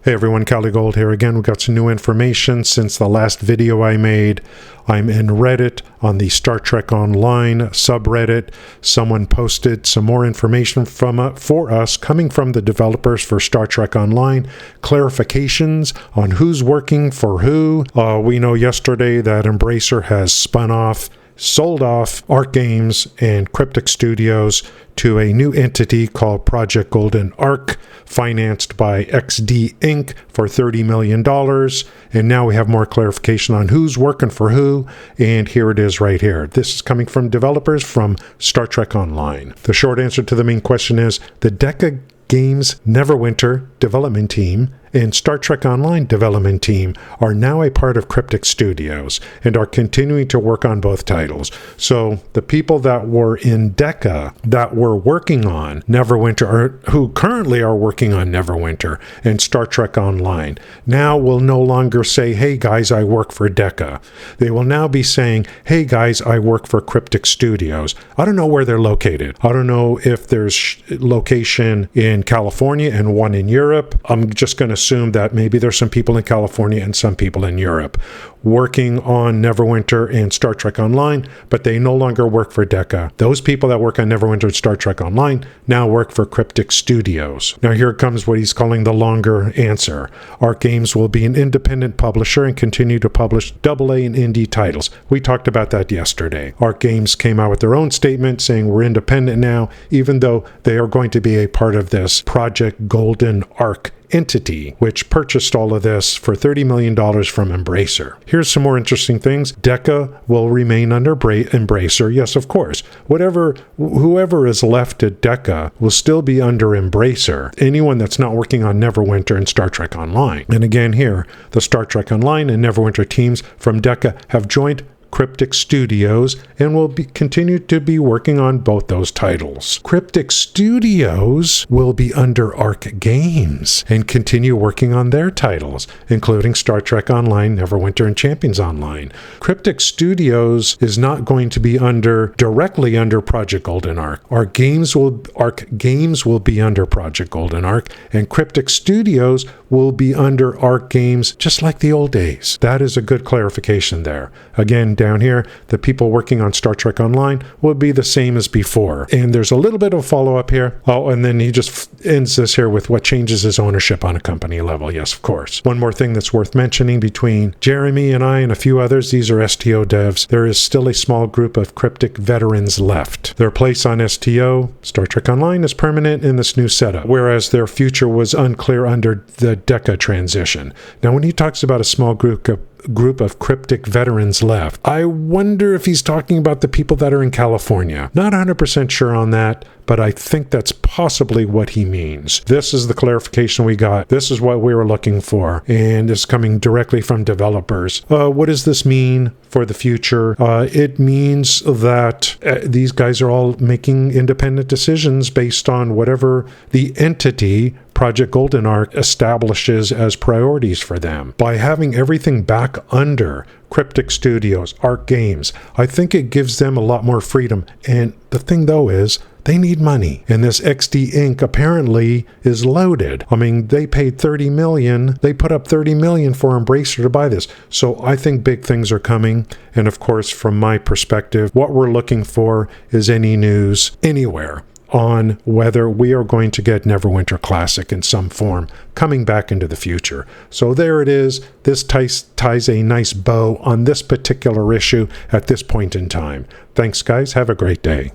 Hey everyone, Gold here again. We got some new information since the last video I made. I'm in Reddit on the Star Trek Online subreddit. Someone posted some more information for us coming from the developers for Star Trek Online. Clarifications on who's working for who. We know yesterday that Embracer has sold off Arc Games and Cryptic Studios to a new entity called Project Golden Arc, financed by XD Inc. for $30 million. And now we have more clarification on who's working for who, and here it is right here. This is coming from developers from Star Trek Online. The short answer to the main question is the Deca Games Neverwinter development team and Star Trek Online development team are now a part of Cryptic Studios and are continuing to work on both titles. So the people that were in Deca that were working on Neverwinter, or who currently are working on Neverwinter and Star Trek Online, now will no longer say, hey guys, I work for Deca. They will now be saying, hey guys, I work for Cryptic Studios. I don't know where they're located. I don't know if there's location in California and one in Europe. I'm just going to assume that maybe there's some people in California and some people in Europe working on Neverwinter and Star Trek Online, but they no longer work for Deca. Those people that work on Neverwinter and Star Trek Online now work for Cryptic Studios. Now here comes what he's calling the longer answer. Arc Games will be an independent publisher and continue to publish AA and indie titles. We talked about that yesterday. Arc Games came out with their own statement saying we're independent now, even though they are going to be a part of this Project Golden Arc entity, which purchased all of this for $30 million from Embracer. Here's some more interesting things. Deca will remain under Embracer. Yes, of course. Whoever is left at Deca will still be under Embracer. Anyone that's not working on Neverwinter and Star Trek Online. And again here, the Star Trek Online and Neverwinter teams from Deca have joined Cryptic Studios and will continue to be working on both those titles. Cryptic Studios will be under Arc Games and continue working on their titles, including Star Trek Online, Neverwinter, and Champions Online. Cryptic Studios is not going to be directly under Project Golden Arc. Arc Games will be under Project Golden Arc, and Cryptic Studios will be under Arc Games just like the old days. That is a good clarification there. Again, down here, the people working on Star Trek Online will be the same as before. And there's a little bit of follow-up here. Oh, and then he just ends this here with what changes his ownership on a company level. Yes, of course. One more thing that's worth mentioning between Jeremy and I and a few others, these are STO devs, there is still a small group of Cryptic veterans left. Their place on STO, Star Trek Online, is permanent in this new setup, whereas their future was unclear under the Deca transition. Now, when he talks about a small group of Cryptic veterans left, I wonder if he's talking about the people that are in California. Not 100% sure on that, but I think that's possibly what he means. This is the clarification we got. This is what we were looking for, and it's coming directly from developers. What does this mean for the future? It means that these guys are all making independent decisions based on whatever the entity Project Golden Arc establishes as priorities for them. By having everything back under Cryptic Studios, Arc Games, I think it gives them a lot more freedom. And the thing though is, they need money. And this XD Inc. apparently is loaded. I mean, they paid $30 million. They put up $30 million for Embracer to buy this. So I think big things are coming. And of course, from my perspective, what we're looking for is any news anywhere on whether we are going to get Neverwinter Classic in some form coming back into the future. So there it is. This ties a nice bow on this particular issue at this point in time. Thanks, guys. Have a great day.